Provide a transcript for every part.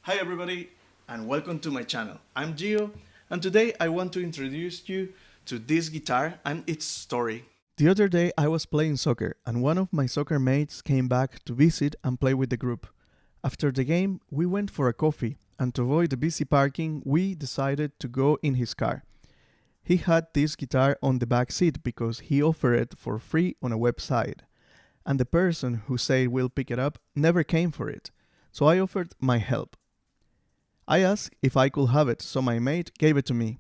Hi everybody and welcome to my channel. I'm Gio and today I want to introduce you to this guitar and its story. The other day I was playing soccer and one of my soccer mates came back to visit and play with the group. After the game we went for a coffee and to avoid the busy parking we decided to go in his car. He had this guitar on the back seat because he offered it for free on a website and the person who said we'll pick it up never came for it. So I offered my help. I asked if I could have it, so my mate gave it to me.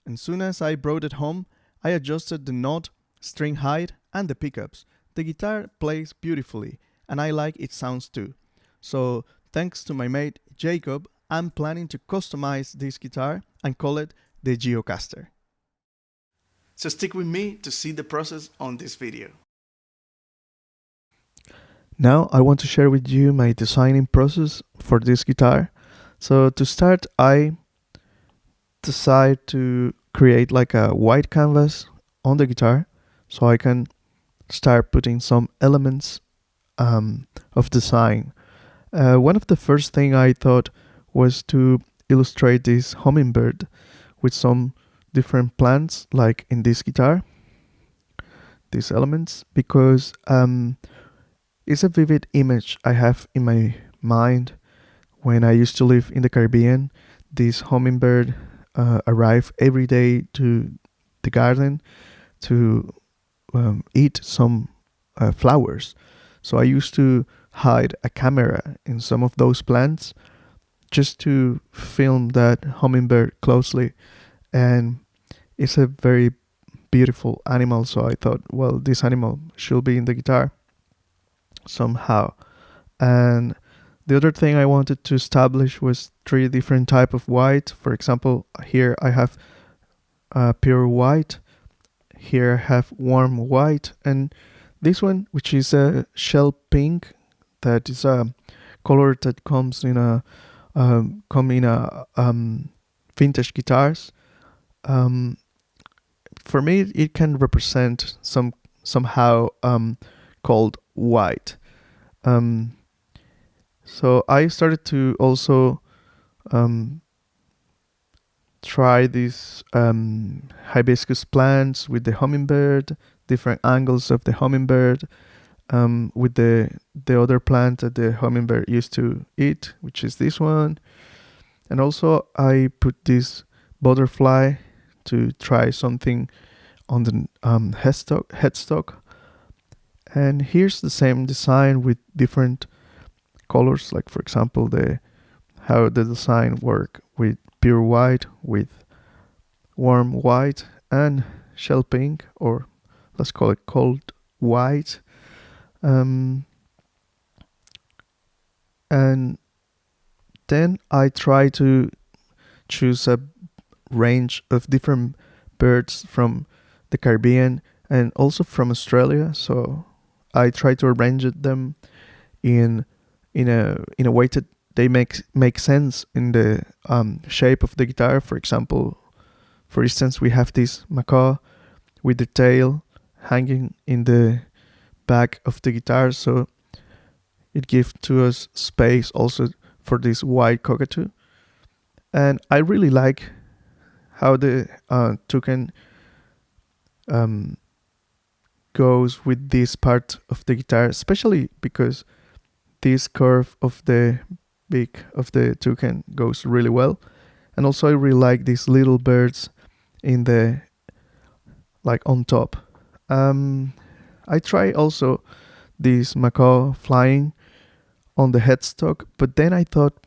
And soon as I brought it home, I adjusted the knot, string height, and the pickups. The guitar plays beautifully, and I like its sounds too. So, thanks to my mate Jacob, I'm planning to customize this guitar and call it the GioCaster. So stick with me to see the process on this video. Now I want to share with you my designing process for this guitar. So to start, I decide to create like a white canvas on the guitar so I can start putting some elements of design. One of the first thing I thought was to illustrate this hummingbird with some different plants like in this guitar, these elements, because it's a vivid image I have in my mind. When I used to live in the Caribbean, this hummingbird arrived every day to the garden to eat some flowers. So I used to hide a camera in some of those plants just to film that hummingbird closely. And it's a very beautiful animal, so I thought, well, this animal should be in the guitar somehow. And the other thing I wanted to establish was three different type of white. For example, here I have pure white. Here I have warm white, and this one, which is a shell pink, that is a color that comes in a vintage guitars. For me, it can represent somehow called white. So I started to also try these hibiscus plants with the hummingbird, different angles of the hummingbird, with the other plant that the hummingbird used to eat, which is this one. And also I put this butterfly to try something on the headstock. And here's the same design with different colors, like for example how the design work with pure white, with warm white, and shell pink, or let's call it cold white. And then I try to choose a range of different birds from the Caribbean and also from Australia. So I try to arrange them in a way that they make sense in the shape of the guitar. For example, for instance, we have this macaw with the tail hanging in the back of the guitar, so it gives to us space also for this white cockatoo. And I really like how the toucan goes with this part of the guitar, especially because this curve of the beak of the toucan goes really well. And also I really like these little birds in the like on top. I try also this macaw flying on the headstock, but then I thought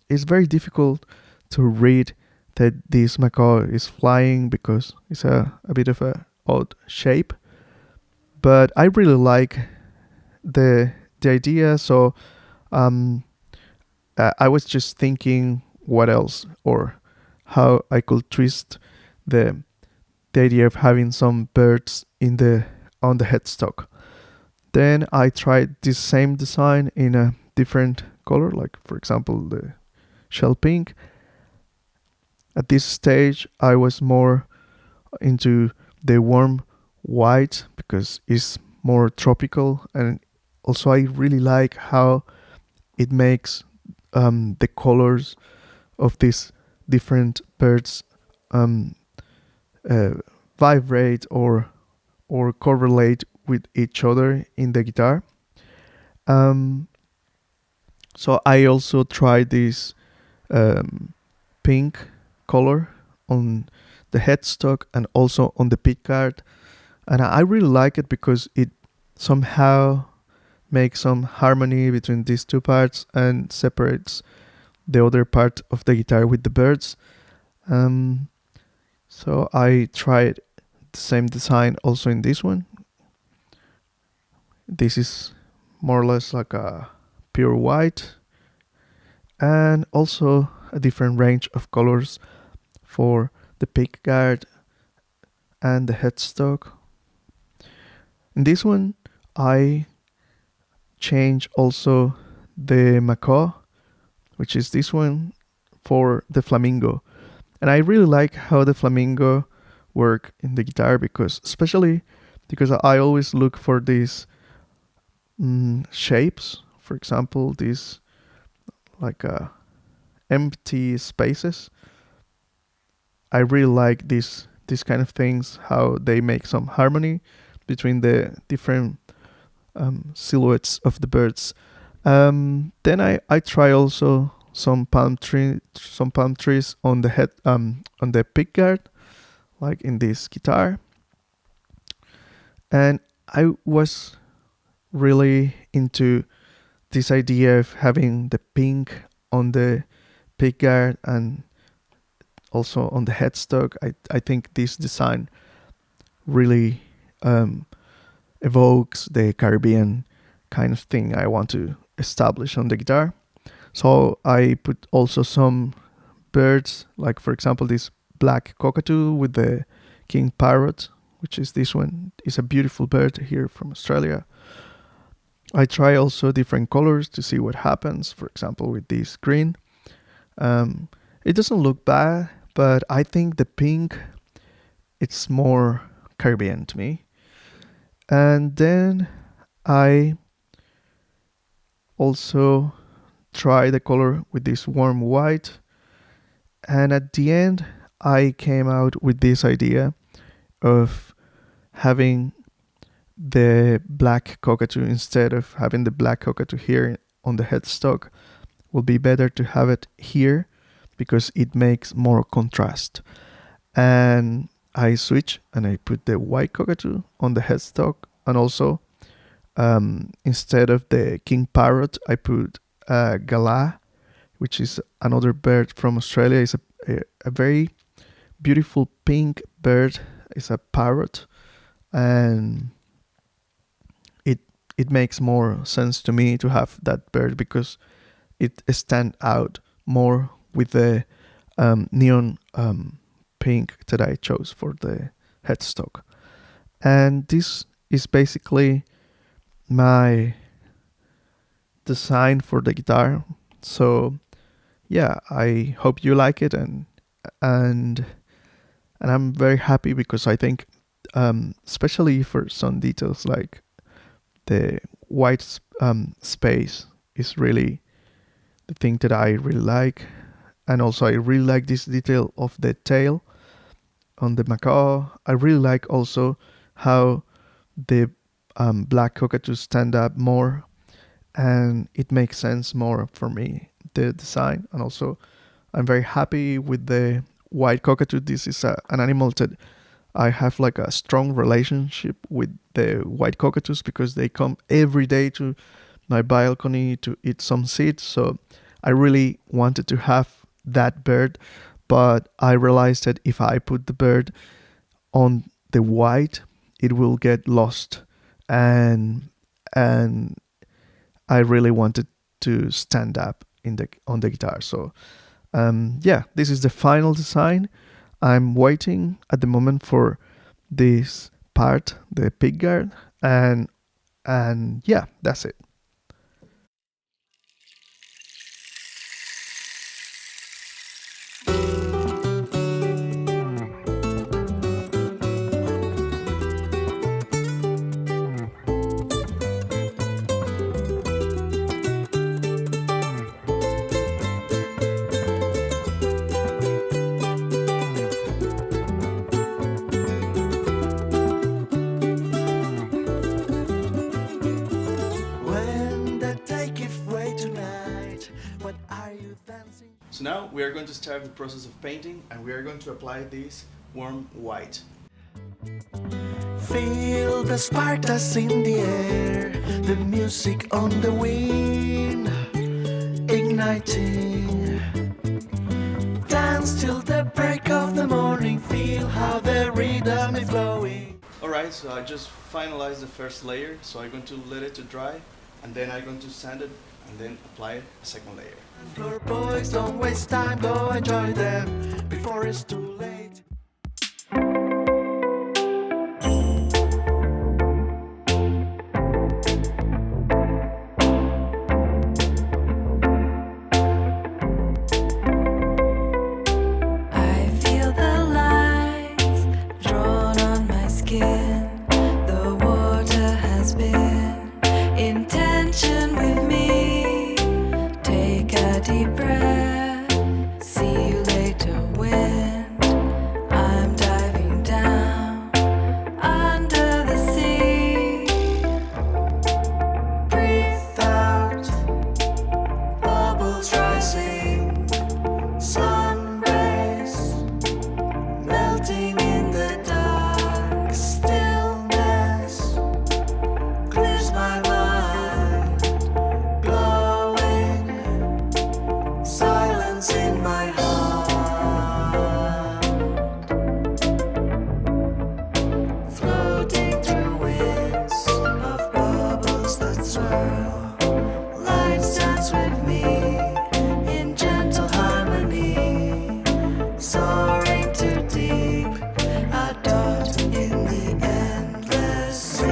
it's very difficult to read that this macaw is flying because it's a bit of a odd shape. But I really like the idea, so I was just thinking what else or how I could twist the idea of having some birds on the headstock. Then I tried this same design in a different color, like for example the shell pink. At this stage I was more into the warm white because it's more tropical, and also I really like how it makes the colors of these different birds um, uh, vibrate or correlate with each other in the guitar. Um, so I also tried this um, pink color on the headstock and also on the pickguard, and I really like it because it somehow makes some harmony between these two parts and separates the other part of the guitar with the birds. Um, so I tried the same design also in this one. This is more or less like a pure white, and also a different range of colors for the pickguard and the headstock. In this one, I change also the macaw, which is this one, for the flamingo. And I really like how the flamingo work in the guitar, because especially because I always look for these shapes. For example, these like empty spaces. I really like these kind of things, how they make some harmony between the different silhouettes of the birds. Then I try also some palm trees on the head on the pickguard, like in this guitar. And I was really into this idea of having the pink on the pickguard and also on the headstock. I think this design really evokes the Caribbean kind of thing I want to establish on the guitar. So I put also some birds, like for example this black cockatoo with the king parrot, which is this one. It's a beautiful bird here from Australia. I try also different colors to see what happens. For example, with this green, it doesn't look bad, but I think the pink, it's more Caribbean to me. And then I also try the color with this warm white. And at the end, I came out with this idea of having the black cockatoo instead of having the black cockatoo here on the headstock. Will be better to have it here because it makes more contrast. And I switch and I put the white cockatoo on the headstock, and also instead of the king parrot, I put gala, which is another bird from Australia. It's a very beautiful pink bird. It's a parrot, and it makes more sense to me to have that bird because it stands out more with the neon pink that I chose for the headstock. And this is basically my design for the guitar. So yeah, I hope you like it, and I'm very happy because I think especially for some details like the white space is really the thing that I really like. And also I really like this detail of the tail on the macaw. I really like also how the black cockatoos stand up more, and it makes sense more for me, the design. And also I'm very happy with the white cockatoo. This is an animal that I have like a strong relationship with the white cockatoos because they come every day to my balcony to eat some seeds. So I really wanted to have that bird, but I realized that if I put the bird on the white, it will get lost, and I really wanted to stand up in the on the guitar. So yeah, this is the final design. I'm waiting at the moment for this part, the pickguard, and yeah, that's it. So now we are going to start the process of painting, and we are going to apply this warm white. Feel the sparks in the air, the music on the wind, igniting. Dance till the break of the morning, feel how the rhythm is flowing. Alright, so I just finalized the first layer, so I'm going to let it to dry, and then I'm going to sand it, and then apply a second layer. Floor boys, don't waste time, go enjoy them before it's too late. Deep breath, see you later, wind. I'm diving down under the sea. Breathe out, bubbles rising, sun rays melting in the dark. Stillness clears my mind, glowing. Silence in my heart, floating through winds of bubbles that swirl. Light dance with me in gentle harmony, soaring too deep, a dot in the endless sea.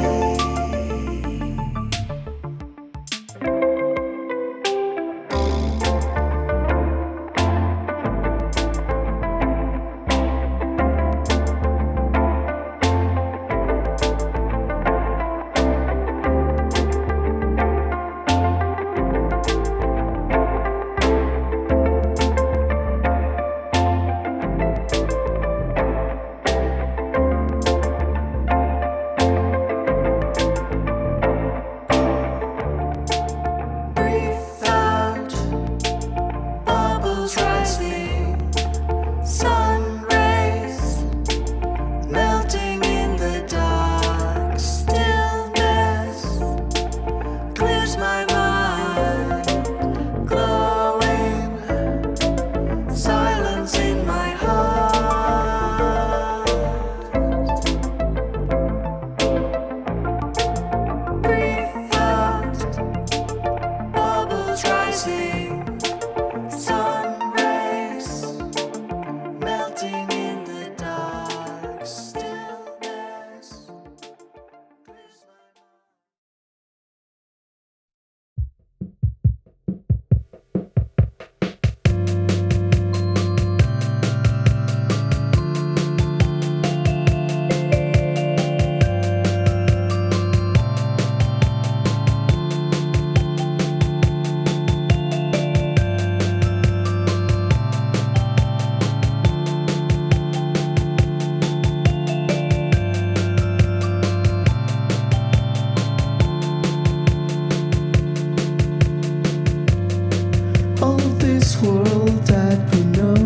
World that we know,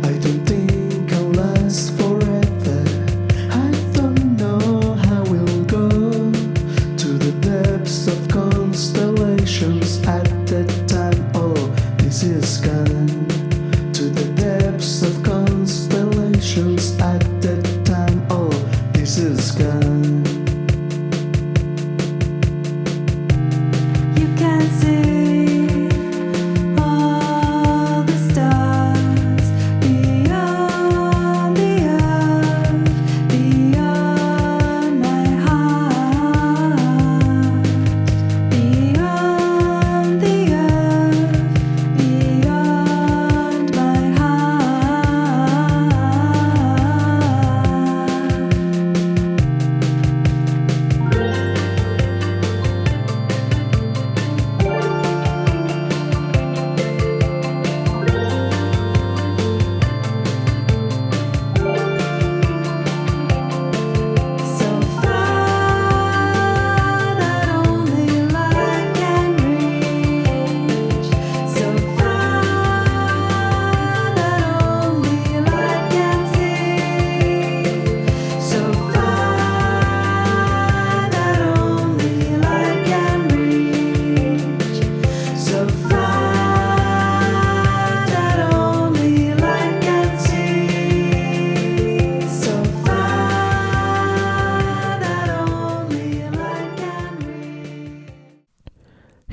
I don't think I'll last forever. I don't know how we'll go to the depths of constellations at that time. Oh, this is gone to the depths of constellations at that time. Oh, this is gone. You can see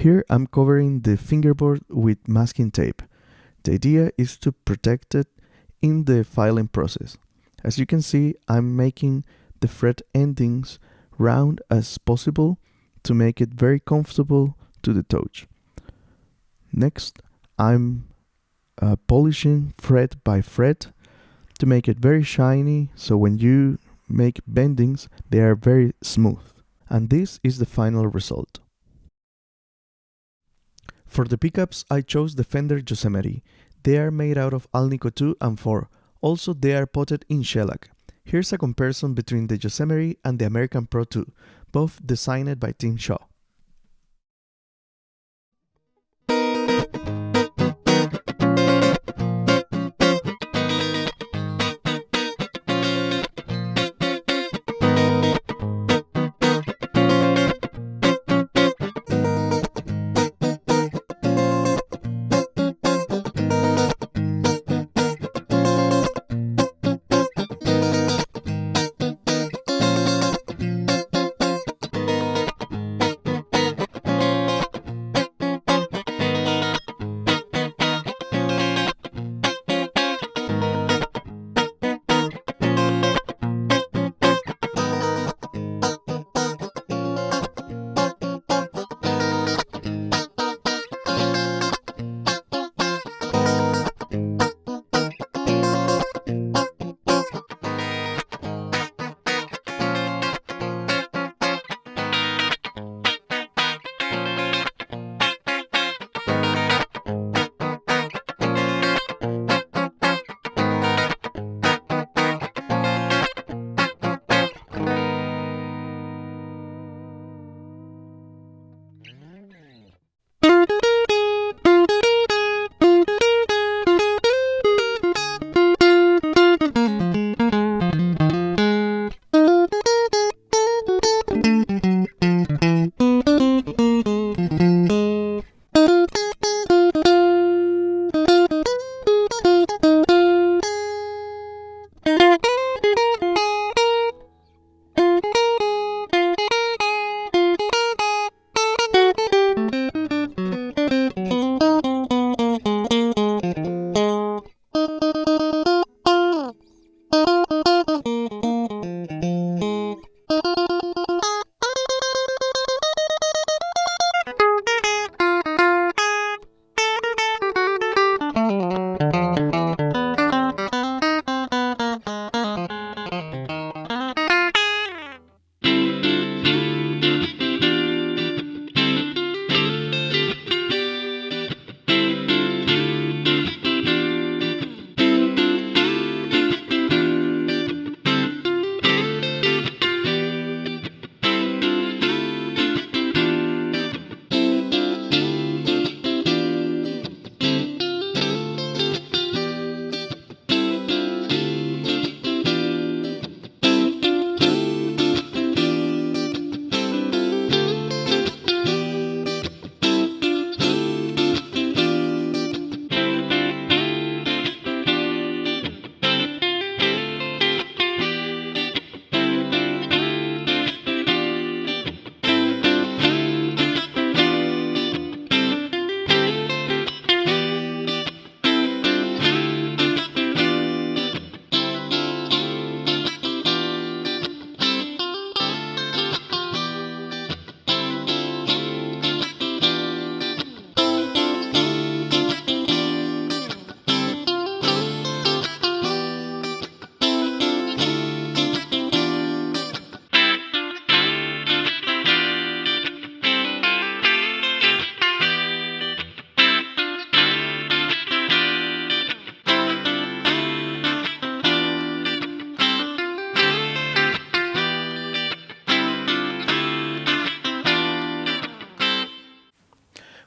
Here I'm covering the fingerboard with masking tape. The idea is to protect it in the filing process. As you can see, I'm making the fret endings round as possible to make it very comfortable to the touch. Next, I'm polishing fret by fret to make it very shiny, so when you make bendings, they are very smooth. And this is the final result. For the pickups, I chose the Fender Yosemite. They are made out of Alnico 2 and 4. Also, they are potted in shellac. Here's a comparison between the Yosemite and the American Pro 2, both designed by Tim Shaw.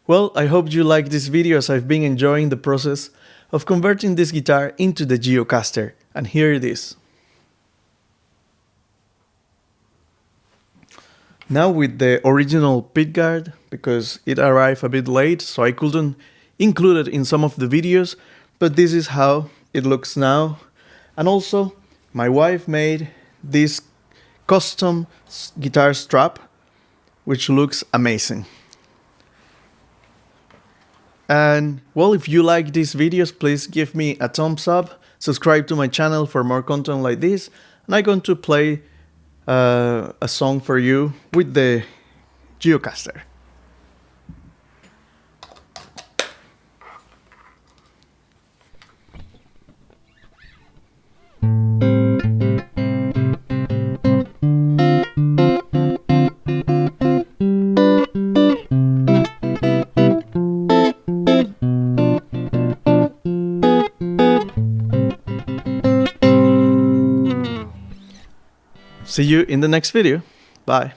Well, I hope you like this video as I've been enjoying the process of converting this guitar into the GioCaster, and here it is. Now with the original pickguard, because it arrived a bit late, so I couldn't include it in some of the videos, but this is how it looks now. And also, my wife made this custom guitar strap, which looks amazing. And well, if you like these videos, please give me a thumbs up, subscribe to my channel for more content like this, and I'm going to play a song for you with the GioCaster. See you in the next video. Bye.